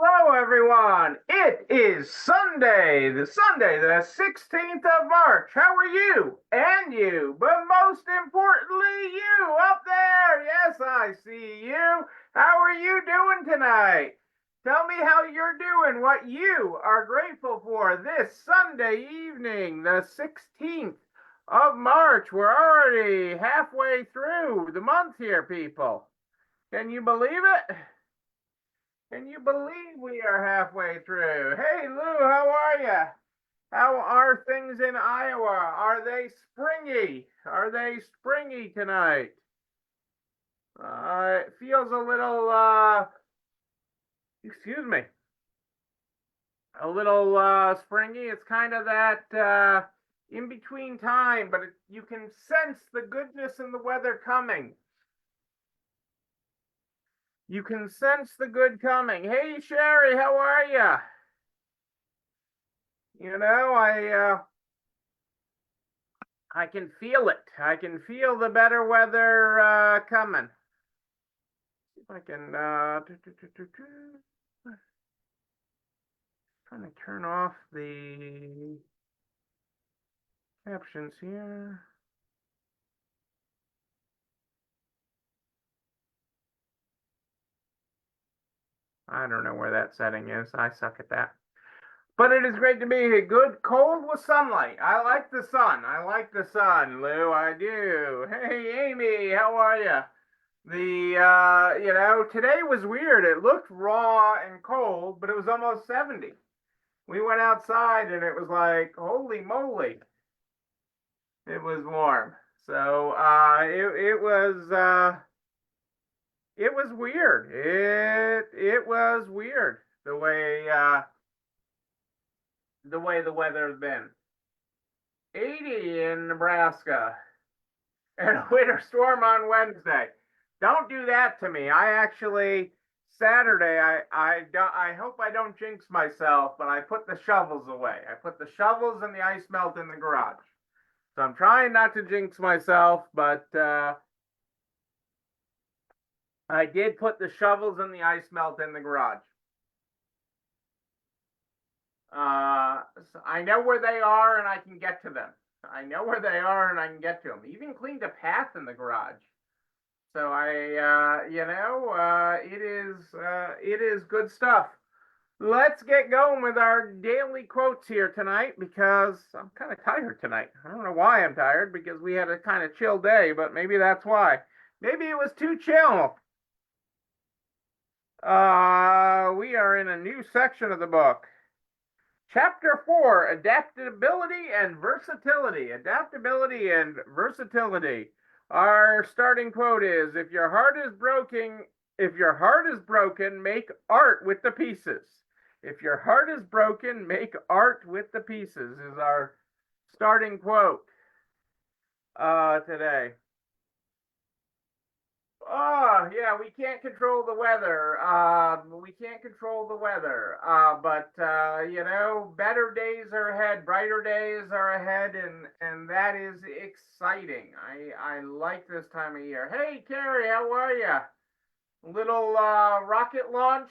Hello, everyone. It is Sunday, the 16th of March. How are you? And you, but most importantly, you up there. Yes, I see you. How are you doing tonight? Tell me how you're doing, what you are grateful for this Sunday evening, the 16th of March. We're already halfway through the month here, people. Can you believe it? Can you believe we are halfway through? Hey, Lou, how are you? How are things in Iowa? Are they springy? Are they springy tonight? It feels a little, excuse me, a little springy. It's kind of that in between time, but you can sense the goodness in the weather coming. You can sense the good coming. Hey, Sherry, how are you? You know, I can feel it. I can feel the better weather coming. See if I can trying to turn off the captions here. I don't know where that setting is. I suck at that. But it is great to be here. Good cold with sunlight. I like the sun. I like the sun, Lou. I do. Hey, Amy, how are you? Today was weird. It looked raw and cold, but it was almost 70. We went outside and it was like, holy moly, it was warm. So it was weird. It was weird the way the weather's been. 80 in Nebraska and a winter storm on Wednesday. Don't do that to me. I actually Saturday I hope I don't jinx myself, but I put the shovels away. I put the shovels and the ice melt in the garage. So I'm trying not to jinx myself, but I did put the shovels and the ice melt in the garage. So I know where they are and I can get to them. I know where they are and I can get to them. Even cleaned a path in the garage. So it is good stuff. Let's get going with our daily quotes here tonight because I'm kind of tired tonight. I don't know why I'm tired because we had a kind of chill day, but maybe that's why. Maybe it was too chill. We are in a new section of the book. Chapter 4, Adaptability and Versatility. Adaptability and Versatility. Our starting quote is, if your heart is broken, make art with the pieces. If your heart is broken, make art with the pieces is our starting quote today. Oh, yeah, we can't control the weather. We can't control the weather. But better days are ahead, brighter days are ahead, and that is exciting. I like this time of year. Hey, Carrie, how are you? Little rocket launch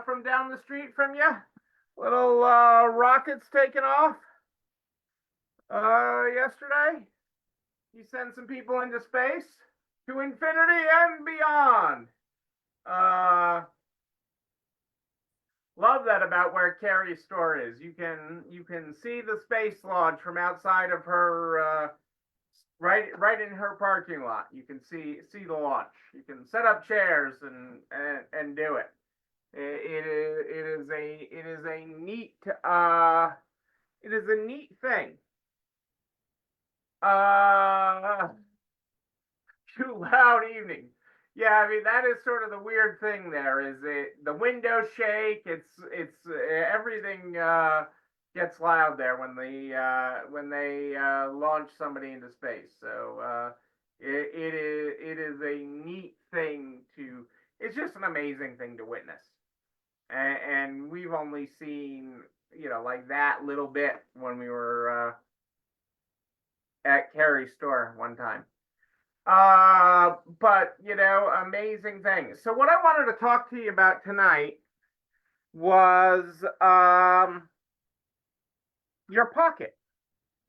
from down the street from you? Little rockets taking off yesterday? You sent some people into space to infinity and beyond. Uh, Love that about where Carrie's store is. You can see the space launch from outside of her right in her parking lot. You can see the launch. You can set up chairs and do it. It is a neat it is a neat thing. Uh, Too loud evening. Yeah, I mean that is sort of the weird thing. There is it the windows shake. It's everything gets loud there when they launch somebody into space. So it is a neat thing to. It's just an amazing thing to witness, and we've only seen like that little bit when we were at Carrie's store one time. But amazing things. So what I wanted to talk to you about tonight was your pocket.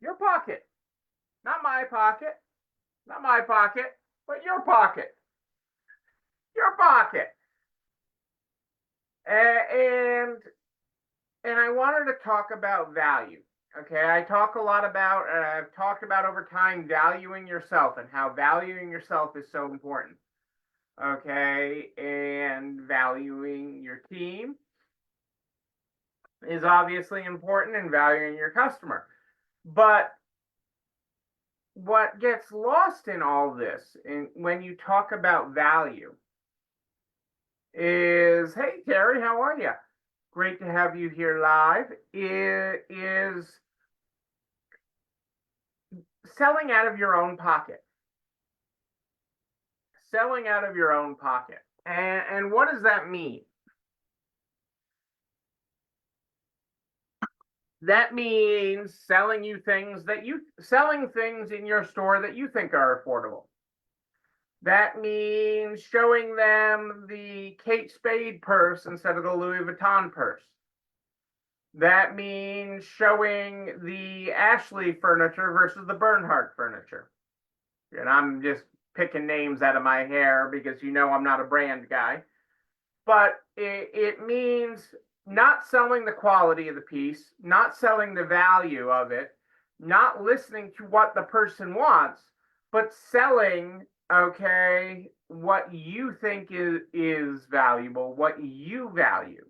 Your pocket. Not my pocket. Not my pocket, but your pocket. Your pocket. And I wanted to talk about value. Okay, I talk a lot about, I've talked about over time valuing yourself and how valuing yourself is so important. Okay, and valuing your team is obviously important, and valuing your customer. But what gets lost in all this, when you talk about value, is hey, Terry, how are you? Great to have you here live. Is selling out of your own pocket. Selling out of your own pocket. And what does that mean? That means selling things in your store that you think are affordable. That means showing them the Kate Spade purse instead of the Louis Vuitton purse. That means showing the Ashley furniture versus the Bernhardt furniture. And I'm just picking names out of my hair because I'm not a brand guy. But it means not selling the quality of the piece, not selling the value of it, not listening to what the person wants, but selling, okay, what you think is valuable, what you value.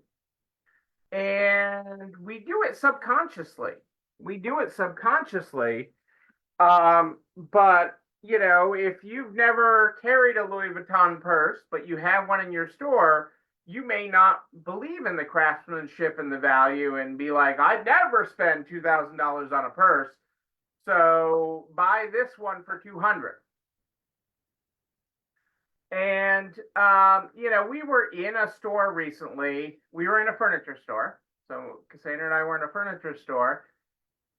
And we do it subconsciously. We do it subconsciously. But if you've never carried a Louis Vuitton purse, but you have one in your store, you may not believe in the craftsmanship and the value and be like, I'd never spend $2,000 on a purse. So buy this one for 200. And, we were in a store recently. We were in a furniture store. So Cassandra and I were in a furniture store.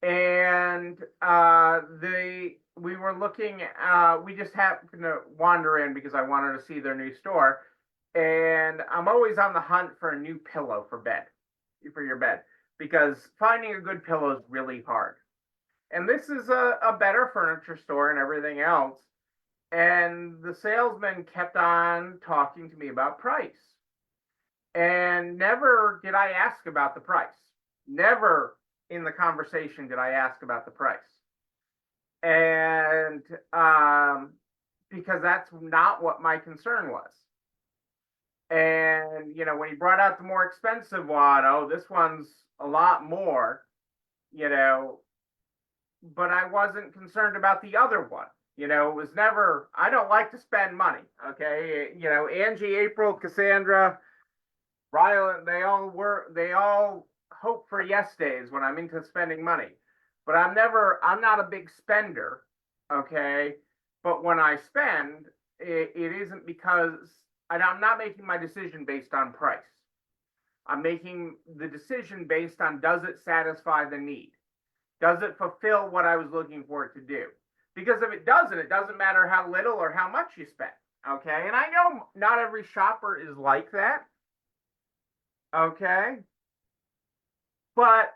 And we were looking, we just happened to wander in because I wanted to see their new store. And I'm always on the hunt for a new pillow for your bed, because finding a good pillow is really hard. And this is a better furniture store and everything else. And the salesman kept on talking to me about price. And never did I ask about the price. Never in the conversation did I ask about the price. And because that's not what my concern was. And, when he brought out the more expensive one, oh, this one's a lot more, but I wasn't concerned about the other one. It was never, I don't like to spend money. Okay. Angie, April, Cassandra, Rylan, they all hope for yes days when I'm into spending money, but I'm not a big spender. Okay. But when I spend, it isn't because I'm not making my decision based on price. I'm making the decision based on, does it satisfy the need? Does it fulfill what I was looking for it to do? Because if it doesn't matter how little or how much you spend. Okay. And I know not every shopper is like that. Okay. But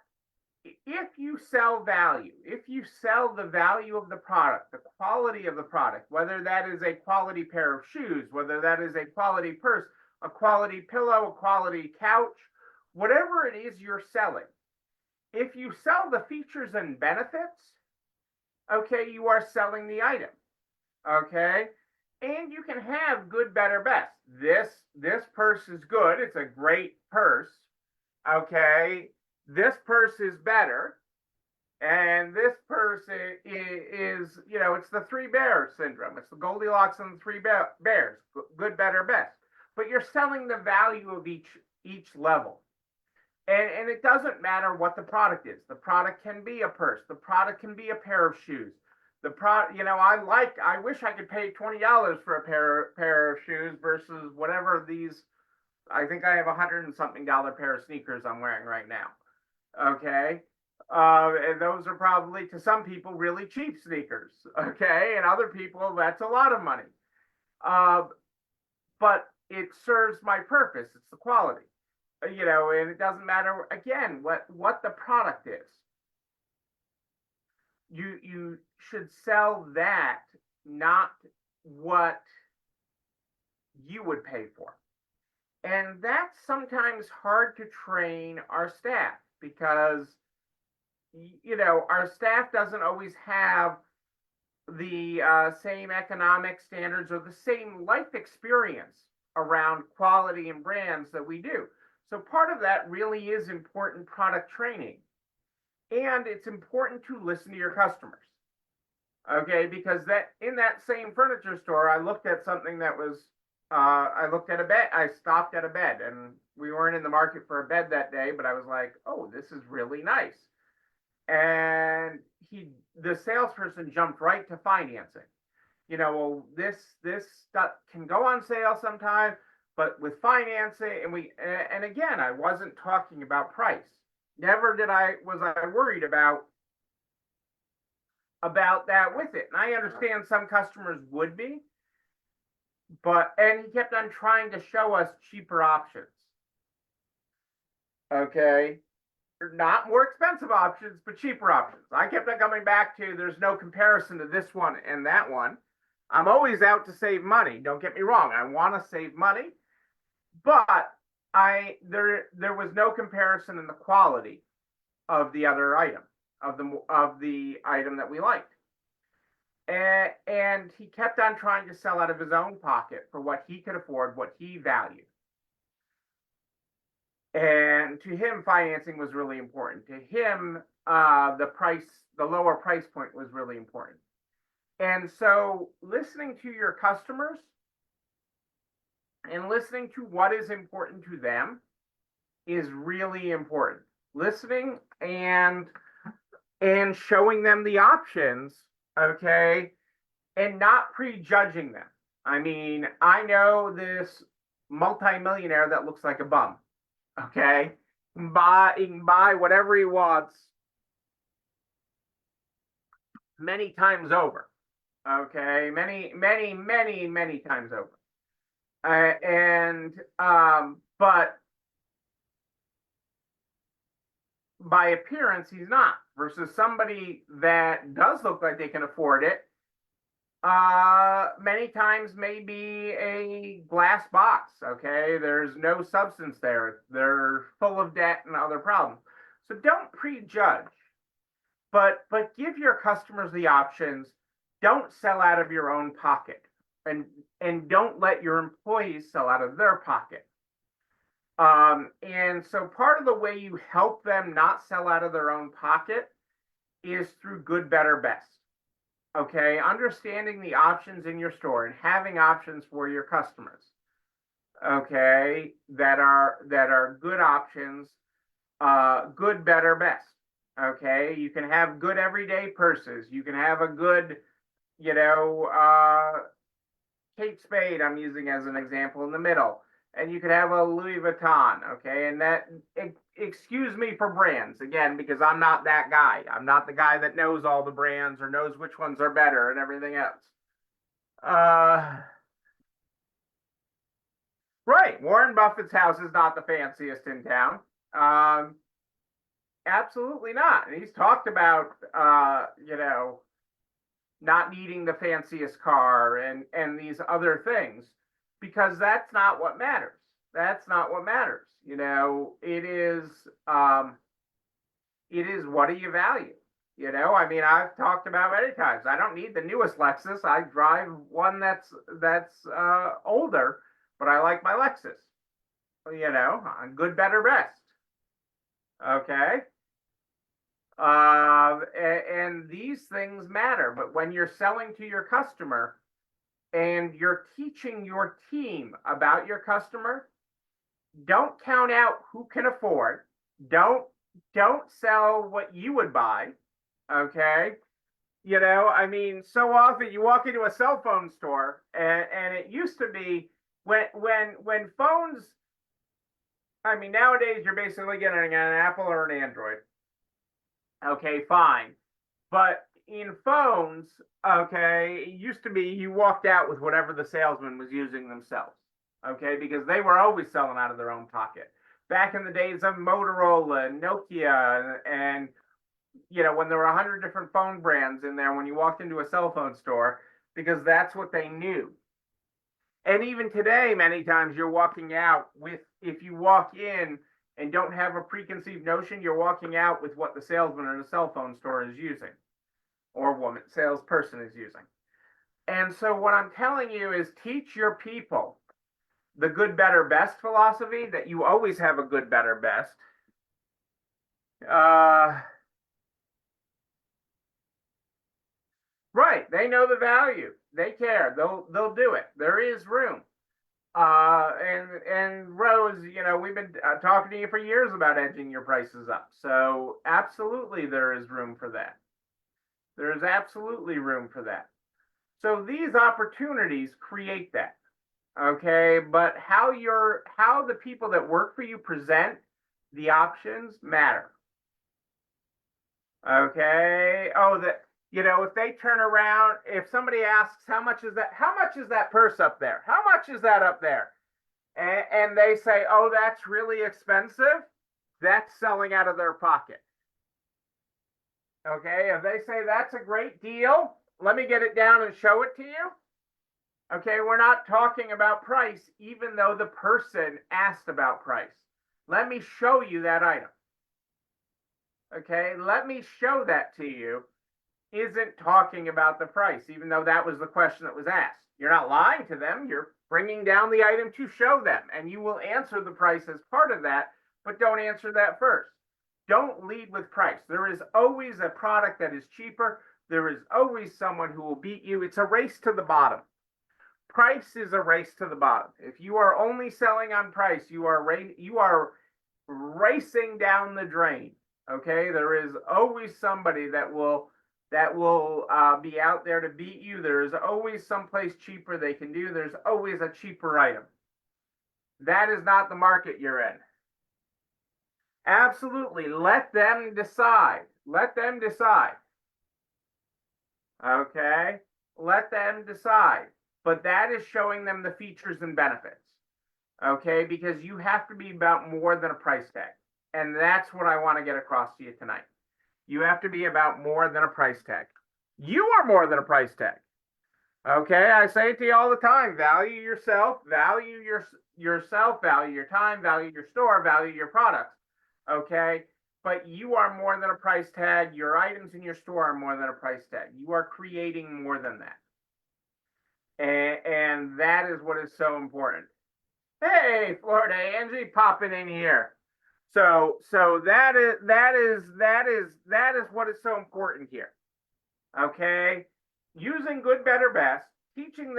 if you sell value, if you sell the value of the product, the quality of the product, whether that is a quality pair of shoes, whether that is a quality purse, a quality pillow, a quality couch, whatever it is you're selling, if you sell the features and benefits, okay, you are selling the item. Okay. And you can have good, better, best. This purse is good. It's a great purse. Okay. This purse is better. And this purse is, it's the three bears syndrome. It's the Goldilocks and the three bears, good, better, best. But you're selling the value of each level. And it doesn't matter what the product is. The product can be a purse. The product can be a pair of shoes. I wish I could pay $20 for a pair of shoes versus whatever these. I think I have $100 and something pair of sneakers I'm wearing right now. Okay. And those are probably, to some people, really cheap sneakers. Okay. And other people, that's a lot of money. But it serves my purpose. It's the quality. And it doesn't matter again what the product is. You should sell that, not what you would pay for. And that's sometimes hard to train our staff because our staff doesn't always have the same economic standards or the same life experience around quality and brands that we do. So part of that really is important product training. And it's important to listen to your customers. Okay, because that in that same furniture store, I looked at something that was I looked at a bed. I stopped at a bed, and we weren't in the market for a bed that day, but I was like, oh, this is really nice. And the salesperson jumped right to financing. Well, this stuff can go on sale sometime, but with financing, and again, I wasn't talking about price. Never was I worried about that with it. And I understand some customers would be, and he kept on trying to show us cheaper options. Okay. Not more expensive options, but cheaper options. I kept on coming back to there's no comparison to this one and that one. I'm always out to save money. Don't get me wrong. I want to save money, but there was no comparison in the quality of the other item, of the item that we liked. And he kept on trying to sell out of his own pocket for what he could afford, what he valued. And to him, financing was really important. To him, the lower price point was really important. And so listening to your customers and listening to what is important to them is really important. Listening and showing them the options, okay, and not prejudging them. I mean, I know this multimillionaire that looks like a bum, okay? He can buy whatever he wants many times over, okay? Many times over. But by appearance, he's not, versus somebody that does look like they can afford it. Many times may be a glass box. Okay, there's no substance there. They're full of debt and other problems. So don't prejudge, but give your customers the options. Don't sell out of your own pocket, and don't let your employees sell out of their pocket. And so part of the way you help them not sell out of their own pocket is through good, better, best. Okay, understanding the options in your store and having options for your customers. Okay, that are good options, good, better, best. Okay, you can have good everyday purses. You can have a good, Kate Spade, I'm using as an example in the middle. And you could have a Louis Vuitton, okay? And excuse me for brands, again, because I'm not that guy. I'm not the guy that knows all the brands or knows which ones are better and everything else. Right, Warren Buffett's house is not the fanciest in town. Absolutely not. And he's talked about, not needing the fanciest car and these other things, because that's not what matters. That's not what matters. It is what do you value? I mean, I've talked about many times. I don't need the newest Lexus. I drive one that's older, but I like my Lexus. Good, better, best. Okay. And these things matter, but when you're selling to your customer and you're teaching your team about your customer, don't count out who can afford. Don't sell what you would buy. Okay. I mean, so often you walk into a cell phone store and it used to be when phones, I mean, nowadays you're basically getting an Apple or an Android. Okay, fine. But in phones, okay, it used to be you walked out with whatever the salesman was using themselves. Okay, because they were always selling out of their own pocket. back in the days of Motorola and Nokia, and when there were 100 different phone brands in there when you walked into a cell phone store, because that's what they knew. And even today, many times you're walking out with, if you walk in and don't have a preconceived notion, you're walking out with what the salesman in a cell phone store is using, or woman salesperson is using. And so what I'm telling you is teach your people the good, better, best philosophy, that you always have a good, better, best. Right. They know the value. They care. They'll do it. There is room. And Rose, we've been talking to you for years about edging your prices up. So absolutely there is room for that. There is absolutely room for that. So these opportunities create that. Okay, but how the people that work for you present the options matter. Okay. Oh, that if they turn around, if somebody asks how much is that purse up there? How much is that up there? And they say, oh, that's really expensive, that's selling out of their pocket. Okay, if they say that's a great deal, let me get it down and show it to you. Okay, we're not talking about price, even though the person asked about price. Let me show you that item. Okay, let me show that to you. Isn't talking about the price, even though that was the question that was asked. You're not lying to them. You're bringing down the item to show them, and you will answer the price as part of that, but don't answer that first. Don't lead with price. There is always a product that is cheaper. There is always someone who will beat you. It's a race to the bottom. Price is a race to the bottom. If you are only selling on price, you are racing down the drain. Okay, there is always somebody that will be out there to beat you. There's always someplace cheaper they can do. There's always a cheaper item. That is not the market you're in. Absolutely. Let them decide. Let them decide. Okay? Let them decide. But that is showing them the features and benefits. Okay? Because you have to be about more than a price tag. And that's what I want to get across to you tonight. You have to be about more than a price tag. You are more than a price tag. Okay, I say it to you all the time. Value yourself, value yourself, value your time, value your store, value your products. Okay, but you are more than a price tag. Your items in your store are more than a price tag. You are creating more than that. And that is what is so important. Hey, Florida Angie, popping in here. So that is what is so important here. Okay, using good, better, best, teaching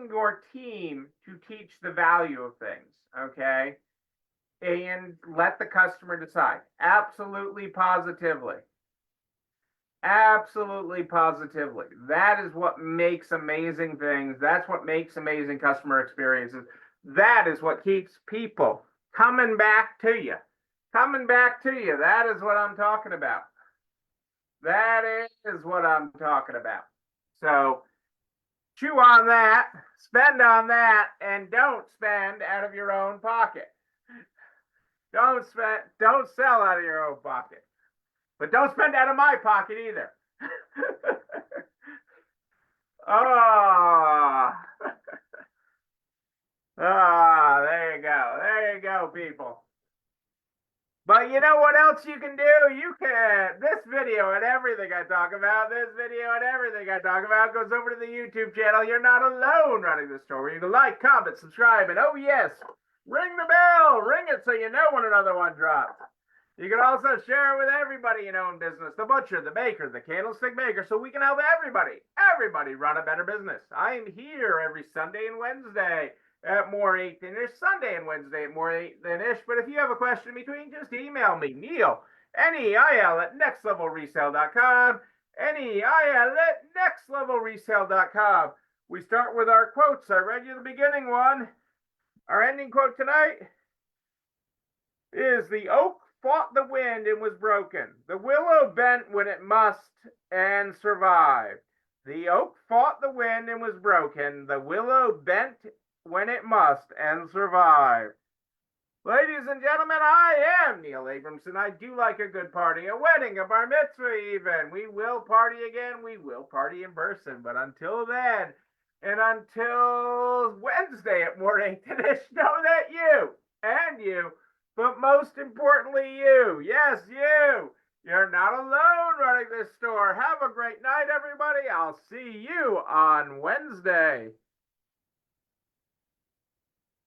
your team to teach the value of things. Okay, and let the customer decide. Absolutely, positively. Absolutely, positively. That is what makes amazing things. That's what makes amazing customer experiences. That is what keeps people coming back to you. Coming back to you. That is what I'm talking about. That is what I'm talking about. So chew on that, spend on that, and don't spend out of your own pocket. Don't sell out of your own pocket. But don't spend out of my pocket either. Oh. There you go. There you go, people. But you know what else you can do? You can, this video and everything I talk about goes over to the YouTube channel. You're not alone running the store. You can like, comment, subscribe, and oh yes, ring the bell. Ring it so you know when another one drops. You can also share it with everybody you know in business, the butcher, the baker, the candlestick maker, so we can help everybody run a better business. I am here every Sunday and Wednesday at more 8 than ish, Sunday and Wednesday at more 8 than ish. But if you have a question in between, just email me, Neil, Neil at nextlevelresale.com, Neil at nextlevelresale.com. We start with our quotes. I read you the beginning one. Our ending quote tonight is the oak fought the wind and was broken. The willow bent when it must and survived. The oak fought the wind and was broken. The willow bent when it must and survived. Ladies and gentlemen, I am Neil Abramson. I do like a good party, a wedding, a bar mitzvah even. We will party again. We will party in person. But until then, and until Wednesday at morning, Dinesh, know that you and you, but most importantly you, yes, you're not alone running this store. Have a great night, everybody. I'll see you on Wednesday.